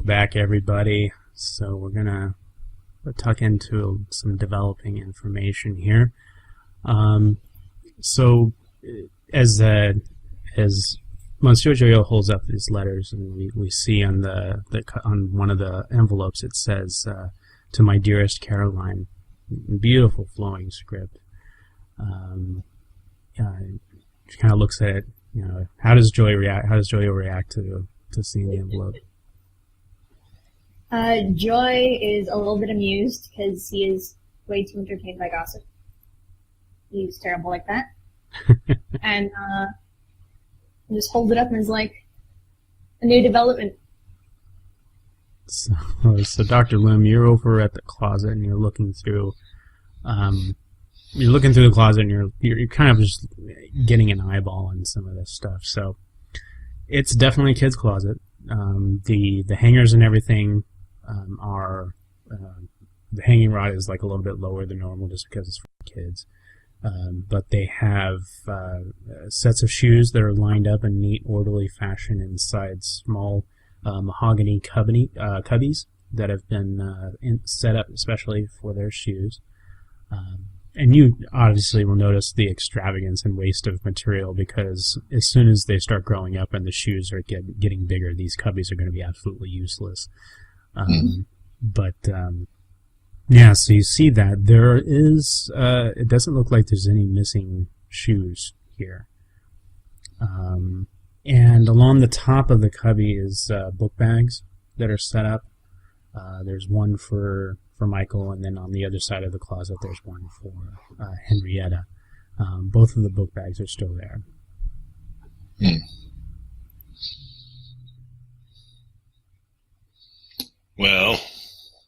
Welcome back, everybody. So we're going to tuck into some developing information here. So as Monsieur Doyle holds up these letters, and we see on on one of the envelopes it says, "To my dearest Caroline," beautiful flowing script. She kind of looks at it. How does Joy react? How does Joy react to seeing the envelope? Joy is a little bit amused because he is way too entertained by gossip. He's terrible like that. And just holds it up and is like, a new development. So Dr. Lim, you're over at the closet and you're looking through. You're looking through the closet and you're kind of just getting an eyeball on some of this stuff. So it's definitely a kid's closet. The hangers and everything are the hanging rod is like a little bit lower than normal just because it's for kids. But they have sets of shoes that are lined up in neat, orderly fashion inside small mahogany cubbies that have been set up especially for their shoes. And you obviously will notice the extravagance and waste of material because as soon as they start growing up and the shoes are getting bigger, these cubbies are going to be absolutely useless. Yeah, so you see that there is, it doesn't look like there's any missing shoes here. And along the top of the cubby is book bags that are set up. There's one for Michael, and then on the other side of the closet there's one for Henrietta. Both of the book bags are still there. Well,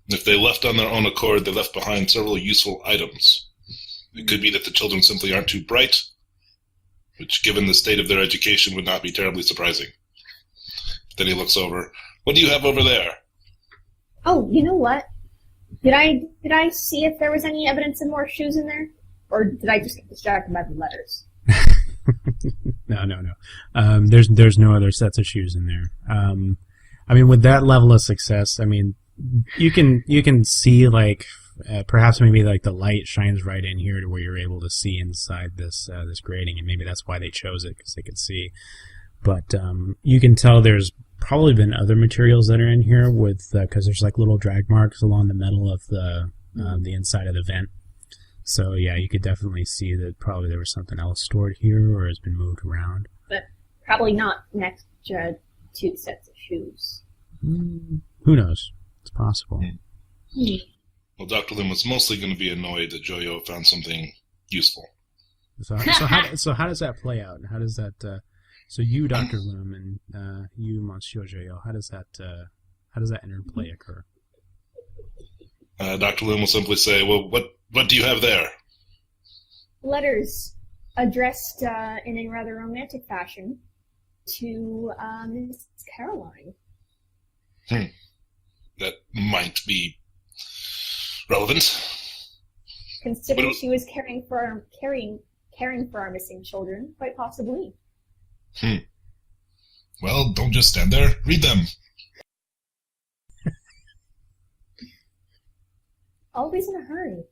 if they left on their own accord, they left behind several useful items. It could be that the children simply aren't too bright, which, given the state of their education, would not be terribly surprising. Then he looks over. What do you have over there? Oh, you know what? Did I see if there was any evidence of more shoes in there? Or did I just get distracted by the letters? No. There's no other sets of shoes in there. I mean, with that level of success, I mean, you can see like perhaps maybe like the light shines right in here to where you're able to see inside this grating, and maybe that's why they chose it, because they could see. But you can tell there's probably been other materials that are in here with because there's like little drag marks along the metal of the inside of the vent. So yeah, you could definitely see that probably there was something else stored here or has been moved around. But probably not next to 2 sets of shoes. Who knows? It's possible. Well, Dr. Lim was mostly going to be annoyed that Joyo found something useful. So how does that play out? How does that? So you, Dr. Lim, and you, Monsieur Joyo, how does that interplay occur? Dr. Lim will simply say, "Well, what do you have there?" Letters addressed in a rather romantic fashion to Miss Caroline. That might be relevant. Considering she was caring for our missing children, quite possibly. Well, don't just stand there. Read them. Always in a hurry.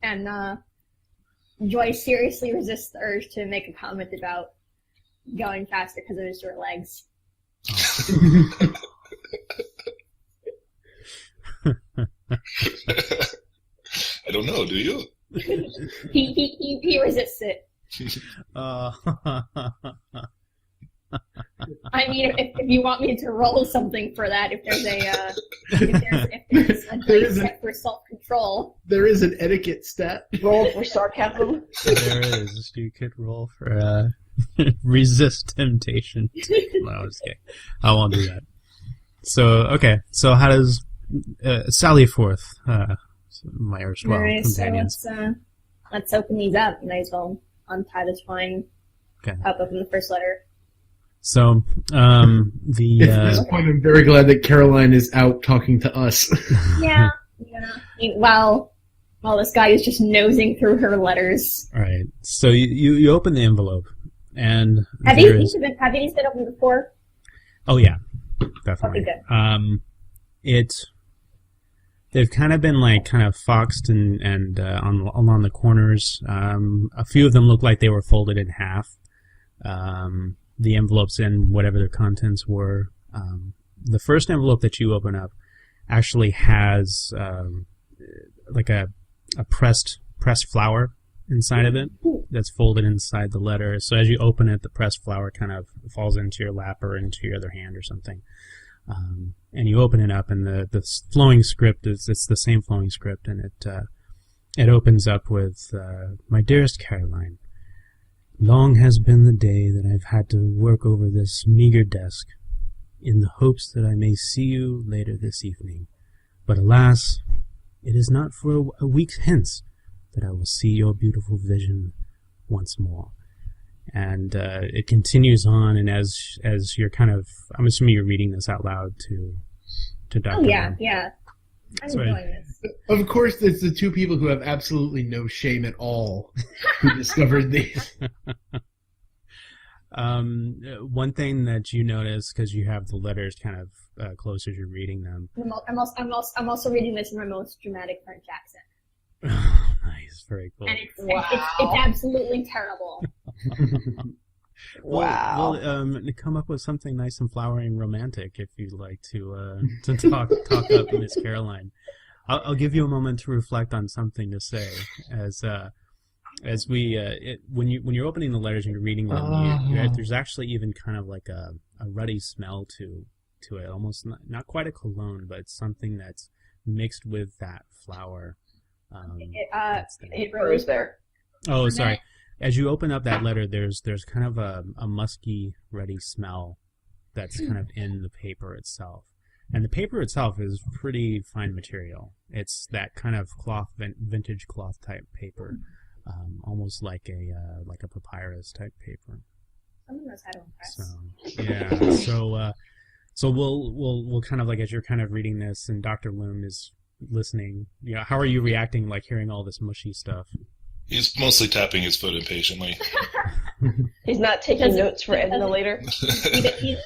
And Joy seriously resists the urge to make a comment about going faster because of his short legs. I don't know, do you? He resists it. I mean, if you want me to roll something for that, if there's a dice set for self-control. There is an etiquette stat. Roll for sarcasm. There is. You could roll for resist temptation. No, I was kidding. I won't do that. So, okay. So how does Sally forth, my erstwhile companions? So let's open these up. You might as well untie the twine. Okay. Pop open the first letter. So, At this point, I'm very glad that Caroline is out talking to us. Yeah. While this guy is just nosing through her letters. All right. So you open the envelope, and have these been opened before? Oh yeah, definitely. Okay, good. They've kind of been like kind of foxed and along the corners. A few of them look like they were folded in half. The envelopes and whatever their contents were. The first envelope that you open up actually has like a pressed flower inside of it that's folded inside the letter. So as you open it, the pressed flower kind of falls into your lap or into your other hand or something. And you open it up, and the flowing script it's the same flowing script, and it opens up with "My dearest Caroline, long has been the day that I've had to work over this meager desk, in the hopes that I may see you later this evening. But alas, it is not for a week hence that I will see your beautiful vision once more." And it continues on, and as you're kind of, I'm assuming you're reading this out loud to Dr. Oh, yeah, Moore. yeah. I'm Sorry. enjoying this. Of course, it's the two people who have absolutely no shame at all who discovered these. One thing that you notice, because you have the letters kind of close as you're reading them. I'm also reading this in my most dramatic French accent. Nice, very cool. And it's absolutely terrible. Wow. Well, come up with something nice and flowery and romantic if you'd like to talk up Miss Caroline. I'll give you a moment to reflect on something to say as we when you're opening the letters and you're reading them. There's actually even kind of like a ruddy smell to it, almost not quite a cologne, but something that's mixed with that flower. It Rose there. Oh, sorry. As you open up that letter, there's kind of a musky, ruddy smell that's kind of in the paper itself. And the paper itself is pretty fine material. It's that kind of cloth, vintage cloth type paper, almost like a papyrus type paper. Someone knows how to impress. So we'll kind of like, as you're kind of reading this and Dr. Loom is listening, how are you reacting, like hearing all this mushy stuff? He's mostly tapping his foot impatiently. He's not taking notes for Edna later. He doesn't care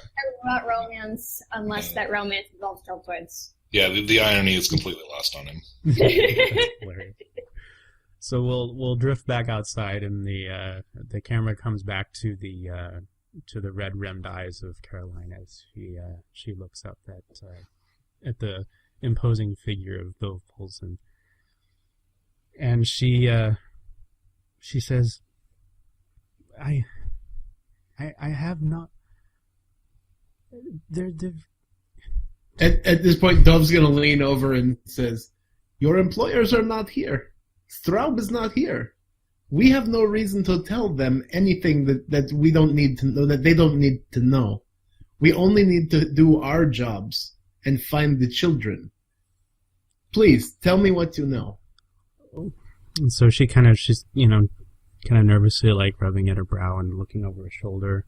about romance unless that romance involves deltoids. Yeah, the irony is completely lost on him. Hilarious. So we'll drift back outside, and the camera comes back to the red rimmed eyes of Caroline as she looks up at the imposing figure of Bill Polson, and she says, I have not. At this point, Dove's going to lean over and says, "Your employers are not here. Straub is not here. We have no reason to tell them anything that we don't need to know, that they don't need to know. We only need to do our jobs and find the children. Please, tell me what you know." And so she's kind of nervously like rubbing at her brow and looking over her shoulder,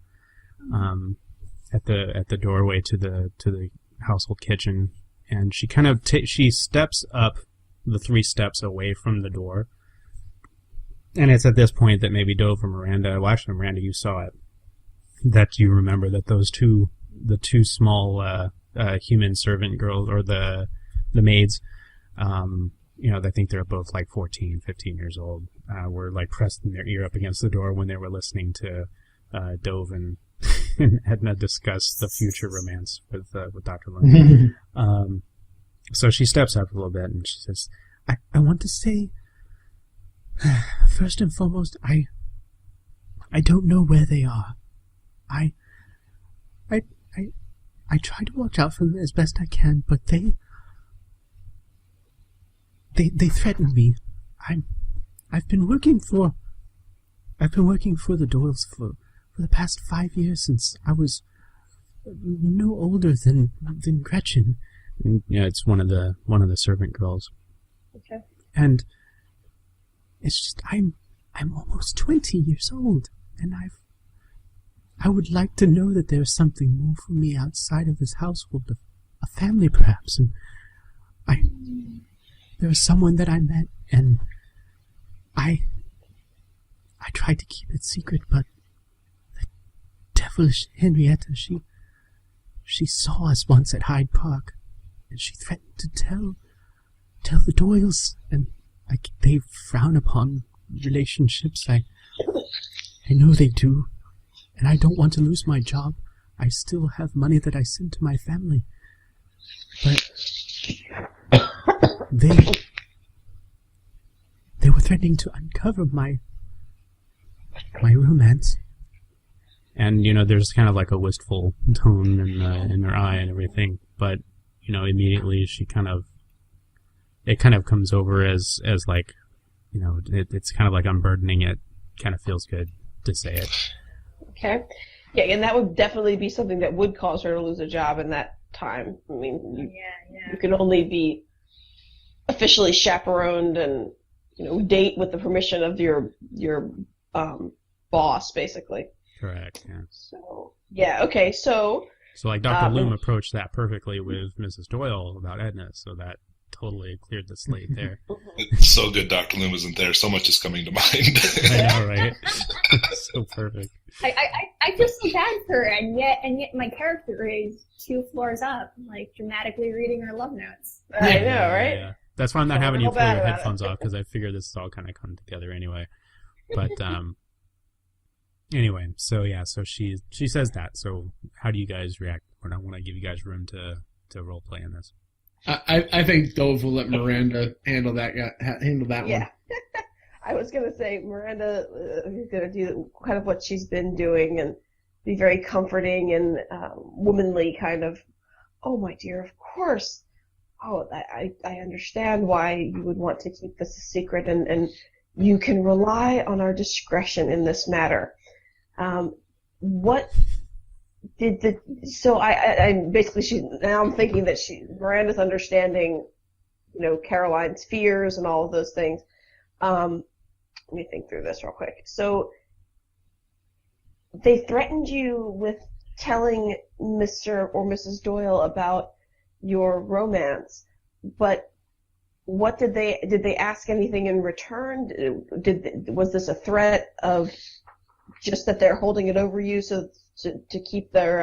at the doorway to the household kitchen, and she kind of she steps up the 3 steps away from the door, and it's at this point that maybe Dove or Miranda, well actually Miranda, you saw it, that you remember that the two small human servant girls, or the maids, I think they're both like 14, 15 years old, were like pressing their ear up against the door when they were listening to Dove and Edna discuss the future romance with Dr. Lund. So she steps up a little bit and she says, I want to say, first and foremost, I don't know where they are. I try to watch out for them as best I can, but they threaten me. I've been working for the Doyles for the past 5 years, since I was no older than Gretchen. And, it's one of the servant girls. Okay. And it's just I'm almost 20 years old, and I would like to know that there's something more for me outside of this household, a family perhaps. And there was someone that I met, and I tried to keep it secret, but the devilish Henrietta, she She saw us once at Hyde Park, and she threatened to tell the Doyles, and they frown upon relationships. I know they do, and I don't want to lose my job. I still have money that I send to my family, but they were threatening to uncover my romance. And, there's kind of like a wistful tone in her eye and everything. But, immediately it kind of comes over as like, it's kind of like unburdening it. Kind of feels good to say it. Okay. Yeah, and that would definitely be something that would cause her to lose a job in that time. I mean, you can only be officially chaperoned and, date with the permission of your boss, basically. Correct, yeah. So, yeah, okay, so like Dr. Loom approached that perfectly with Mrs. Doyle about Edna, so that totally cleared the slate there. It's so good Dr. Loom isn't there. So much is coming to mind. I know, right? So perfect. I feel so bad for her, and yet my character is 2 floors up, like dramatically reading her love notes. I know, right? Yeah. That's why I'm not having you pull your headphones off, because I figure this is all kind of coming together anyway. But anyway, so she says that. So how do you guys react? I want to give you guys room to role play in this. I think Dove will let Miranda handle that Yeah. one. I was going to say Miranda is going to do kind of what she's been doing and be very comforting and womanly kind of, oh, my dear, of course. Oh, I understand why you would want to keep this a secret, and you can rely on our discretion in this matter. What did I basically now I'm thinking that Miranda's understanding, Caroline's fears and all of those things. Let me think through this real quick. So they threatened you with telling Mr. or Mrs. Doyle about your romance, but what did they ask anything in return? Was this a threat of just that they're holding it over you so to keep their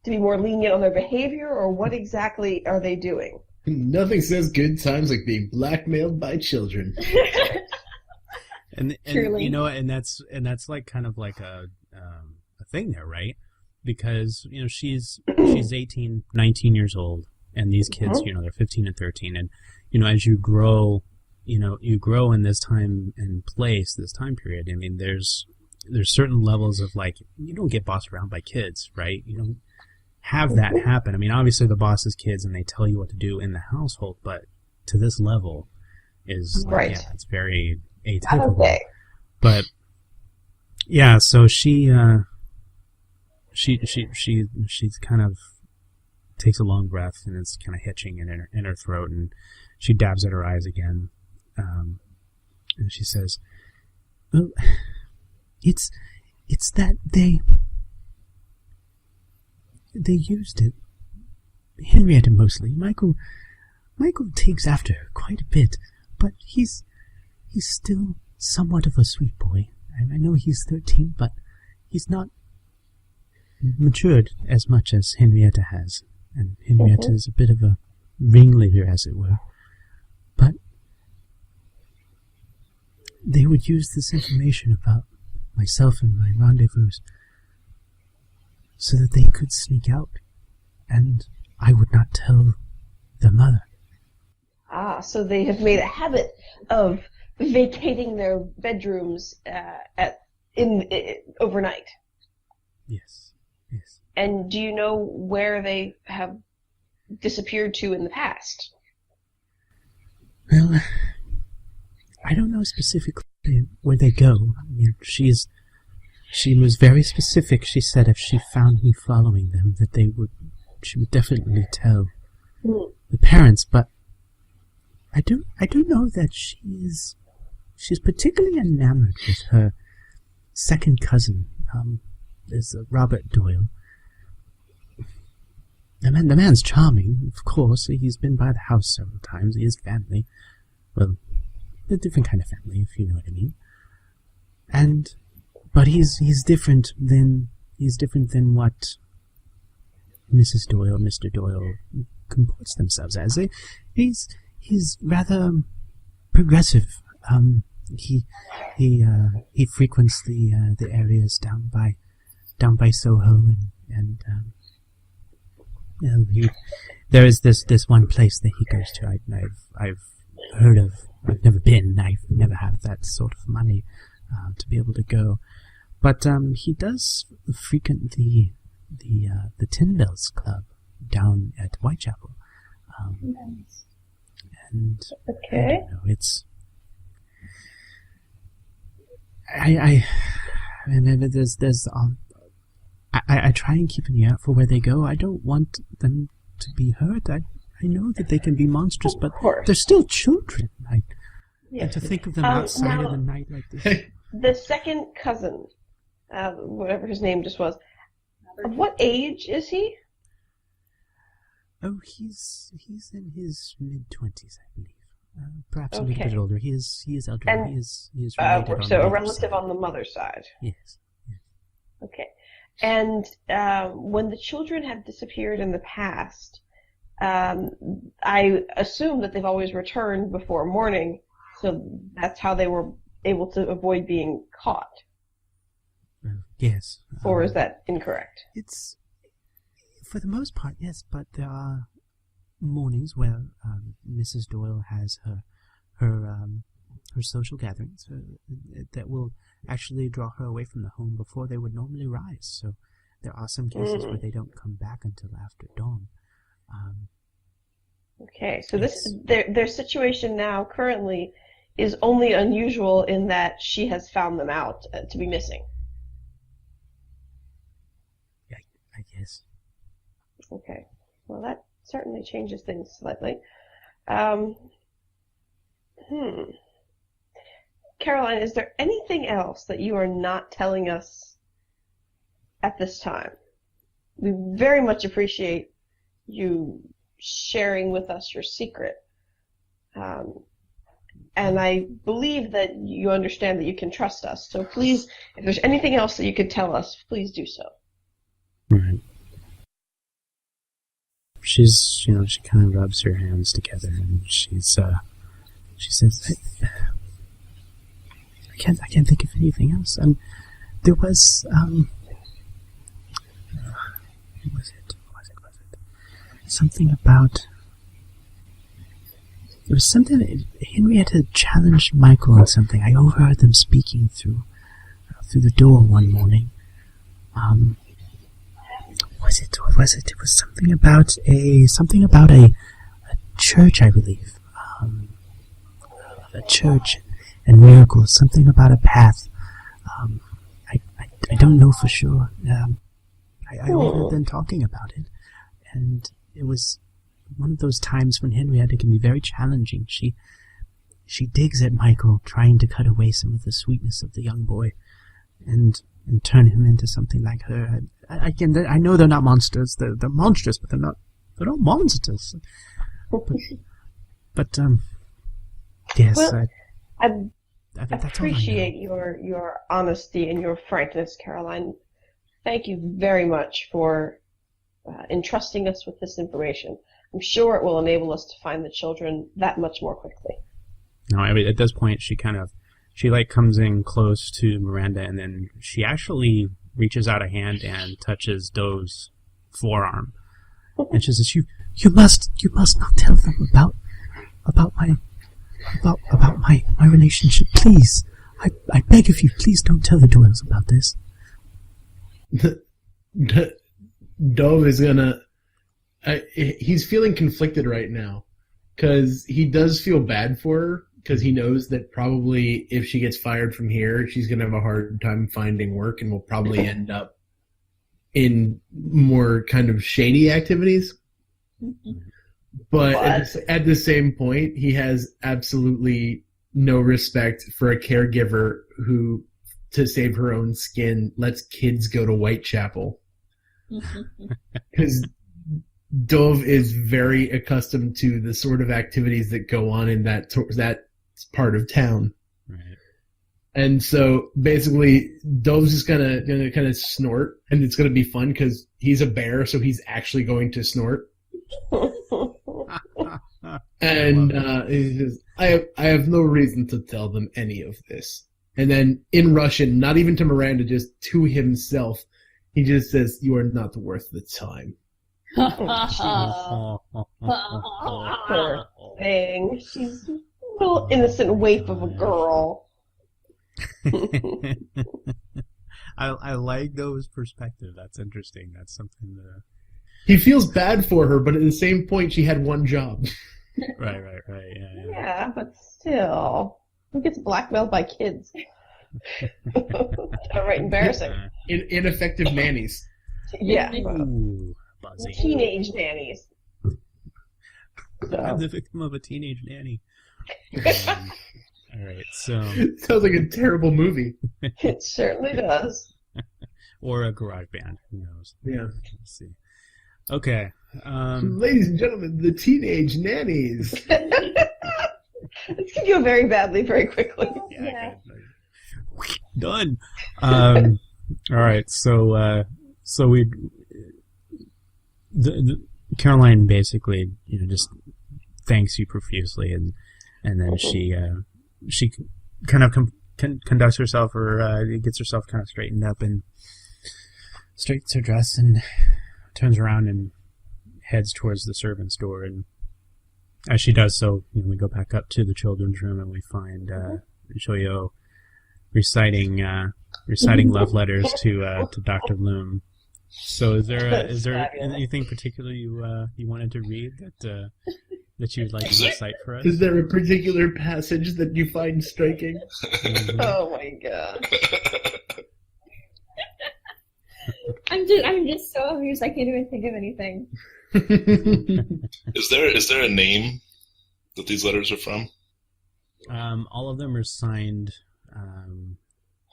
to be more lenient on their behavior, or what exactly are they doing? Nothing says good times like being blackmailed by children. and Truly. and that's like kind of like a thing there, right? Because she's 18, 19 years old, and these kids, they're 15 and 13, and as you grow, you grow in this time and place, this time period. I mean, there's certain levels of, like, you don't get bossed around by kids, right? You don't have that happen. I mean, obviously the boss is kids and they tell you what to do in the household, but to this level is right. Yeah, it's very atypical. Okay. But yeah, so she's kind of takes a long breath, and it's kind of hitching in her throat, and she dabs at her eyes again, and she says, "Well, it's that they used it. Henrietta mostly. Michael takes after her quite a bit, but he's still somewhat of a sweet boy. I know he's 13, but he's not matured as much as Henrietta has, and Henrietta is a bit of a ringleader, as it were. But they would use this information about myself and my rendezvous so that they could sneak out, and I would not tell the mother." Ah, so they have made a habit of vacating their bedrooms overnight. Yes. And do you know where they have disappeared to in the past? Well, I don't know specifically where they go. I mean, she was very specific. She said if she found me following them, that she would definitely tell the parents. But I don't know that she's particularly enamored with her second cousin, is Robert Doyle. The man's charming, of course. He's been by the house several times. He has family. Well, a different kind of family, if you know what I mean. But he's different than what Mrs. Doyle, Mr. Doyle comports themselves as. He's rather progressive. He frequents the areas down by Soho, and there is this one place that he goes to. I've heard of. I've never been. I've never had that sort of money to be able to go. But he does frequent the Tin Bells Club down at Whitechapel. Nice. And Okay. I don't know, it's I try and keep an ear out for where they go. I don't want them to be hurt. I know that they can be monstrous, but Of course. they're still children. Yeah. And to think of them outside now- of the night like this. The second cousin, whatever his name just was, of what age is he? Oh, he's in his mid-20s, I believe. Perhaps a little Okay. bit older. He is elderly. And, he is related on So the a other relative side. on the mother's side. Yes. Okay. And when the children have disappeared in the past, I assume that they've always returned before morning, so that's how they were able to avoid being caught. Yes. Or is that incorrect? It's, for the most part, yes, but there are mornings where Mrs. Doyle has her social gatherings that will actually draw her away from the home before they would normally rise. So there are some cases where they don't come back until after dawn. Okay, so their situation now currently is only unusual in that she has found them out to be missing. I guess. Okay, well that certainly changes things slightly. Caroline, is there anything else that you are not telling us at this time? We very much appreciate you sharing with us your secret. And I believe that you understand that you can trust us. So please, if there's anything else that you could tell us, please do so. Right. She's, she kind of rubs her hands together and she says, I can't think of anything else. And there was, what was it? Something about, there was something that Henrietta challenged Michael on something. I overheard them speaking through the door one morning. What was it? It was something about a church, I believe. A church and miracles. Something about a path. I don't know for sure. I overheard them talking about it, and it was one of those times when Henrietta can be very challenging. She digs at Michael, trying to cut away some of the sweetness of the young boy, and turn him into something like her. I know they're not monsters. They're monstrous, but they're not monsters. But yes. Well, I I think that's all I know. appreciate your honesty and your frankness, Caroline. Thank you very much for entrusting us with this information. I'm sure it will enable us to find the children that much more quickly. No, I mean, at this point, she comes in close to Miranda, and then she actually reaches out a hand and touches Doe's forearm, and she says, "You must not tell them about my relationship, please. I beg of you, please don't tell the Doyles about this." Dove is gonna. He's feeling conflicted right now because he does feel bad for her because he knows that probably if she gets fired from here, she's gonna have a hard time finding work and will probably end up in more kind of shady activities. But at the same point, he has absolutely no respect for a caregiver who, to save her own skin, lets kids go to Whitechapel. Because Dove is very accustomed to the sort of activities that go on in that part of town. Right. And so basically, Dove's just gonna kind of snort, and it's gonna be fun because he's a bear, so he's actually going to snort. And he says, I have no reason to tell them any of this. And then in Russian, not even to Miranda, just to himself, he just says, "You are not worth the time." Poor thing. She's a little innocent waif of a girl. I like Dove's perspective. That's interesting. That's something to... He feels bad for her, but at the same point, she had one job. Right. Yeah, but still. Who gets blackmailed by kids? Downright embarrassing. Ineffective nannies. Yeah. Ooh, buzzy. Teenage nannies. I'm the victim of a teenage nanny. All right, so... Sounds like a terrible movie. It certainly does. Or a garage band. Who knows? Yeah. Let's see. Okay. Ladies and gentlemen, the teenage nannies. This could go very badly very quickly. Yeah. Okay. Done. All right. So we, Caroline basically, just thanks you profusely, and then she kind of conducts herself, or gets herself kind of straightened up and straightens her dress and turns around and heads towards the servant's door. And as she does so, we go back up to the children's room and we find Shoyo reciting love letters to Dr. Loom. So is there anything particular you wanted to read that you would like to recite for us? Is there a particular passage that you find striking? Oh my god. I'm just so amused I can't even think of anything. Is there a name that these letters are from? All of them are signed.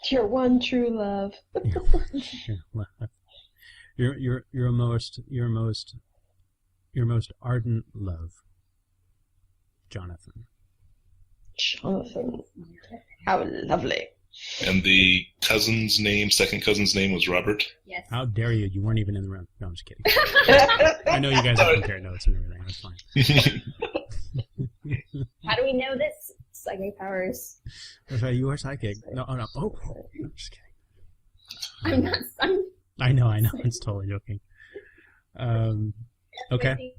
Your one true love. Your most ardent love, Jonathan. Jonathan. How lovely. And the second cousin's name was Robert? Yes. How dare you? You weren't even in the room. No, I'm just kidding. I know you guys have compared notes and everything. That's fine. How do we know this? Psychic powers. You are psychic. No. Oh, I'm just kidding. I'm not. I know. It's totally joking. Okay.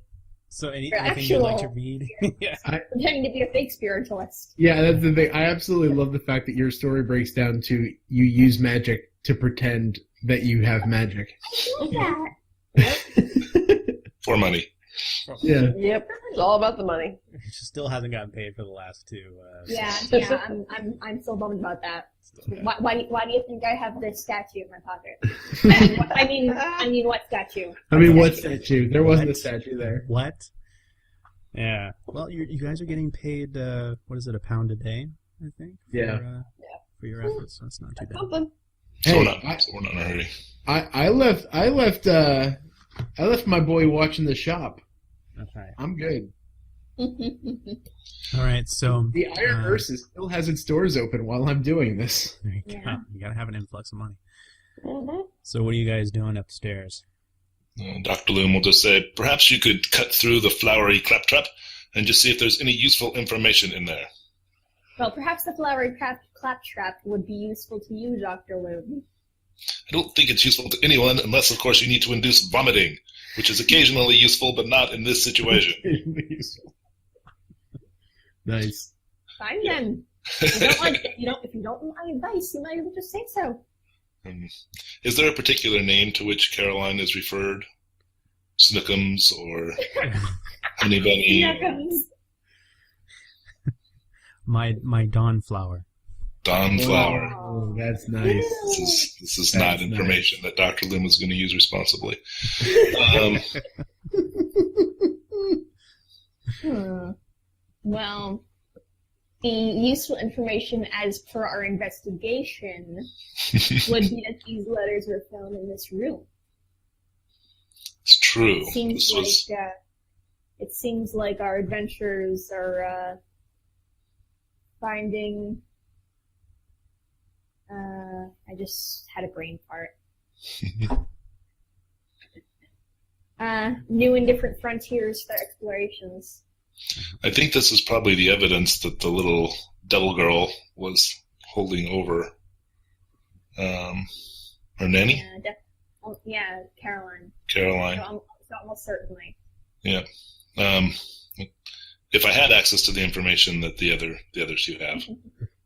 So anything you'd like to read? Yeah. Pretending to be a fake spiritualist. Yeah, that's the thing. I absolutely love the fact that your story breaks down to you use magic to pretend that you have magic. I that. For money. Yeah. Yep. It's all about the money. She still hasn't gotten paid for the last two. Yeah. I'm still bummed about that. Why do you think I have this statue in my pocket? I mean, what statue? What statue? There wasn't a statue there. What? Yeah. Well, you guys are getting paid. What is it? £1 a day, I think. For your efforts. So that's not too bad. Something. So Hey, we're not in a hurry. I left my boy watching the shop. Okay. I'm good. All right. So The Iron Ursa still has its doors open while I'm doing this. there you Yeah. go. You gotta have an influx of money. Mm-hmm. So what are you guys doing upstairs? Dr. Loom will just say, perhaps you could cut through the flowery claptrap and just see if there's any useful information in there. Well, perhaps the flowery claptrap would be useful to you, Dr. Loom. I don't think it's useful to anyone unless, of course, you need to induce vomiting, which is occasionally useful, but not in this situation. Nice. Fine then. If you don't want my advice, you might as well just say so. Is there a particular name to which Caroline is referred? Snookums or Honey Bunny? My dawn flower. Dawn Flower. Oh, that's nice. This is not That's information that Dr. Lim is going to use responsibly. Well, the useful information as per our investigation would be that these letters were found in this room. It's true. It seems like our adventurers are finding I just had a brain fart. New and different frontiers for explorations. I think this is probably the evidence that the little devil girl was holding over her nanny? Yeah, Caroline. Caroline. So almost certainly. Yeah. If I had access to the information that the others two have,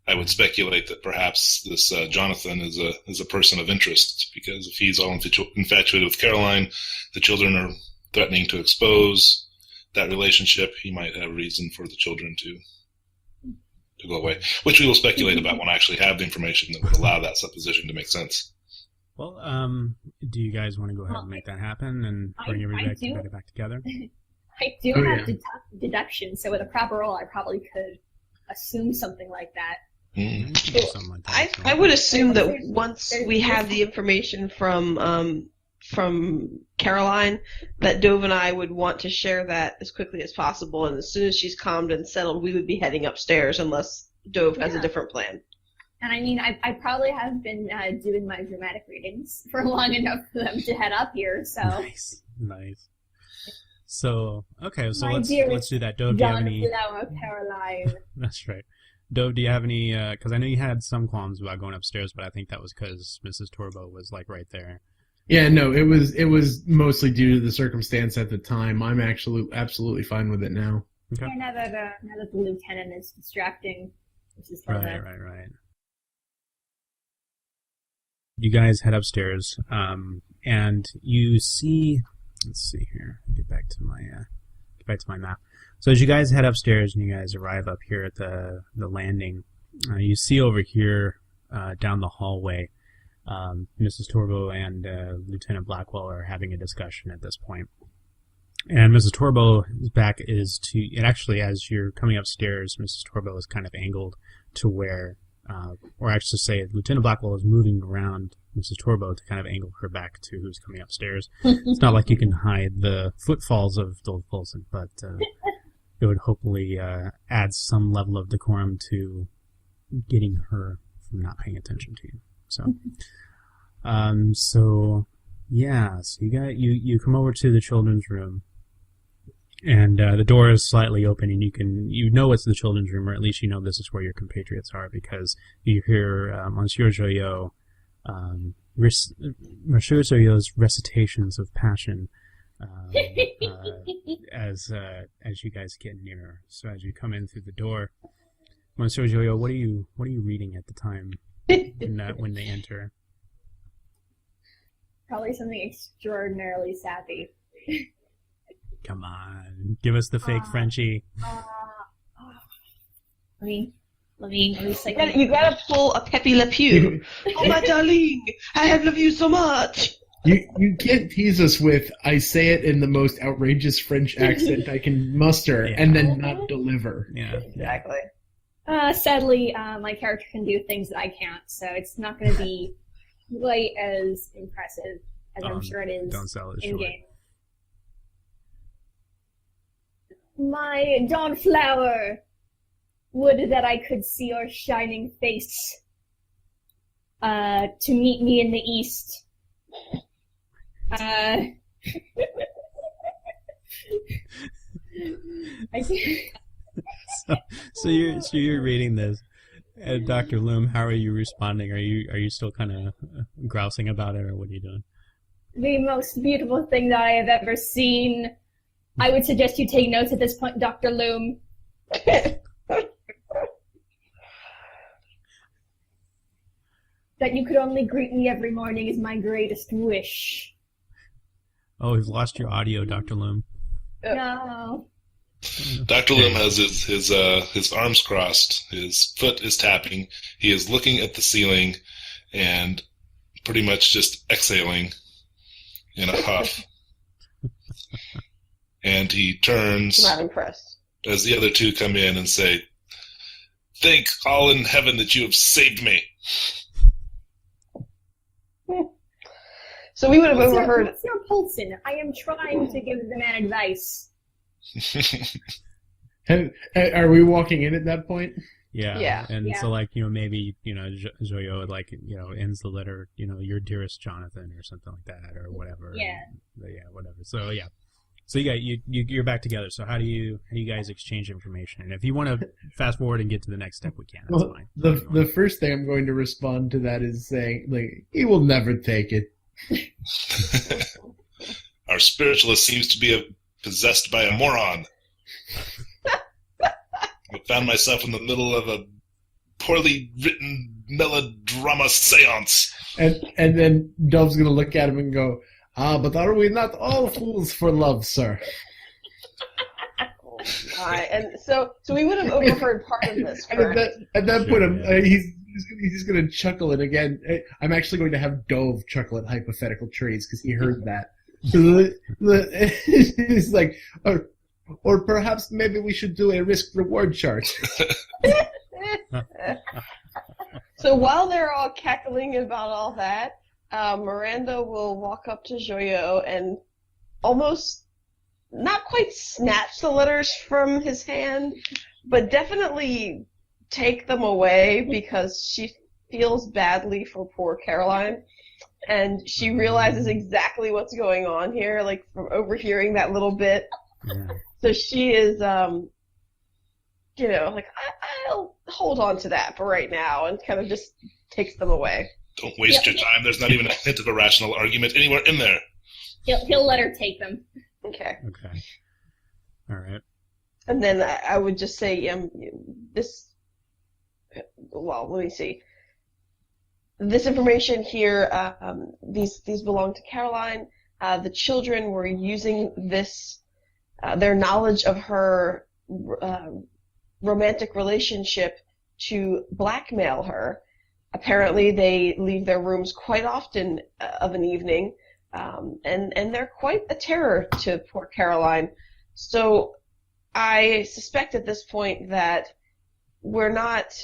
I would speculate that perhaps this Jonathan is a person of interest, because if he's all infatuated with Caroline, the children are threatening to expose that relationship. He might have reason for the children to go away, which we will speculate about when I actually have the information that would allow that supposition to make sense. Well, do you guys want to go ahead and make that happen and bring everybody back together? I do have deduction, so with a proper roll, I probably could assume something like that. Something like that. I would assume that once we have the information from Caroline, that Dove and I would want to share that as quickly as possible, and as soon as she's calmed and settled, we would be heading upstairs unless Dove has a different plan. And I mean, I probably have been doing my dramatic readings for long enough for them to head up here, so... Nice. So, okay, so let's do that. Dove, do you have any... Caroline. That's right. Dove, do you have any... Because I know you had some qualms about going upstairs, but I think that was because Mrs. Torbo was, like, right there. Yeah, no, it was mostly due to the circumstance at the time. I'm actually absolutely fine with it now. Okay. Yeah, now that the lieutenant is distracting Mrs. Torbo. Right. You guys head upstairs, and you see... Let's see here. Get back to my map. So as you guys head upstairs and you guys arrive up here at the landing, you see over here down the hallway, Mrs. Torbo and Lieutenant Blackwell are having a discussion at this point. And Mrs. Torbo's back is to... And actually, as you're coming upstairs, Mrs. Torbo is kind of angled to where... or I should say, Lieutenant Blackwell is moving around Mrs. Torbo to kind of angle her back to who's coming upstairs. It's not like you can hide the footfalls of Doyle Folsom, but it would hopefully add some level of decorum to getting her from not paying attention to you. So, so you come over to the children's room, and the door is slightly open, and you know it's the children's room, or at least you know this is where your compatriots are, because you hear Monsieur Joyot, Monsieur Joyot's recitations of passion as you guys get nearer. So as you come in through the door, Monsieur Joyot, what are you reading at the time when they enter? Probably something extraordinarily sappy. Come on, give us the fake Frenchie. Let me say. You gotta pull a Pepe Le Pew. Oh my darling, I have loved you so much. You can't tease us with "I say it in the most outrageous French accent I can muster" and then not deliver. Yeah, exactly. Sadly, my character can do things that I can't, so it's not going to be quite as impressive as I'm sure it is in game. My dawnflower, would that I could see your shining face, to meet me in the east. I So you're reading this, and Dr. Loom, how are you responding? Are you still kind of grousing about it, or what are you doing? The most beautiful thing that I have ever seen. I would suggest you take notes at this point, Dr. Loom. That you could only greet me every morning is my greatest wish. Oh, we've lost your audio, Dr. Loom. No. Dr. Loom has his arms crossed, his foot is tapping, he is looking at the ceiling and pretty much just exhaling in a huff. And he turns, Not impressed, as the other two come in and say, "Thank all in heaven that you have saved me." So we would have overheard. What's your pulsing? I am trying to give the man advice. Are we walking in at that point? Yeah. Yeah. And Yeah. so, like, maybe, Joyo, like, ends the letter, your dearest Jonathan or something like that or whatever. Yeah. Yeah, whatever. So, yeah. So you're back together. So how do you guys exchange information? And if you want to fast forward and get to the next step, we can. That's Well, fine. the first thing I'm going to respond to that is saying, like, he will never take it. Our spiritualist seems to be possessed by a moron. I found myself in the middle of a poorly written melodrama seance. And then Dove's going to look at him and go, but are we not all fools for love, sir? And so we would have overheard part of this, correct? At that point, Sure, he's going to chuckle, and again, I'm actually going to have Dove chuckle at hypothetical trees because he heard that. He's like, or perhaps maybe we should do a risk-reward chart. So while they're all cackling about all that, Miranda will walk up to Joyo and almost not quite snatch the letters from his hand, but definitely take them away because she feels badly for poor Caroline. And she realizes exactly what's going on here, like from overhearing that little bit. Yeah. So she is, like, I'll hold on to that for right now, and kind of just takes them away. Don't waste your time. There's not even a hint of a rational argument anywhere in there. He'll let her take them. Okay. Okay. All right. And then I would just say, well, let me see. This information here, these belong to Caroline. The children were using this, their knowledge of her romantic relationship to blackmail her. Apparently, they leave their rooms quite often of an evening, and they're quite a terror to poor Caroline. So I suspect at this point that we're not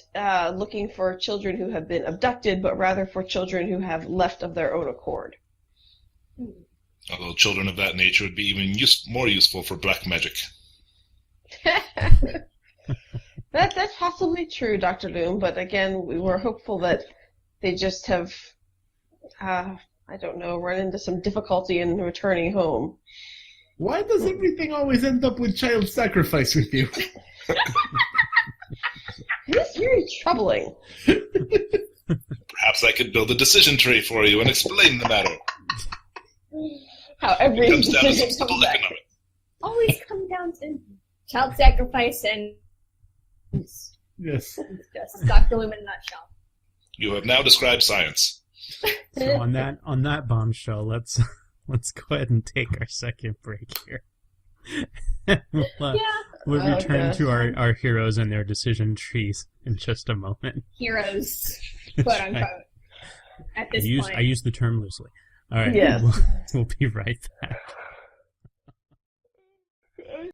looking for children who have been abducted, but rather for children who have left of their own accord. Although children of that nature would be even more useful for black magic. That's possibly true, Dr. Loom, but again, we were hopeful that they just have, run into some difficulty in returning home. Why does everything always end up with child sacrifice with you? It is very troubling. Perhaps I could build a decision tree for you and explain the matter. How every It comes down to decision simple comes back. economics. Always come down to child sacrifice and Yes. just Dr. Loom in a nutshell. You have now described science. So on that bombshell, let's go ahead and take our second break here. We'll Oh, return gosh. to our heroes and their decision trees in just a moment. Heroes, quote unquote. At this point. I use the term loosely. All right. Yes. We'll be right back.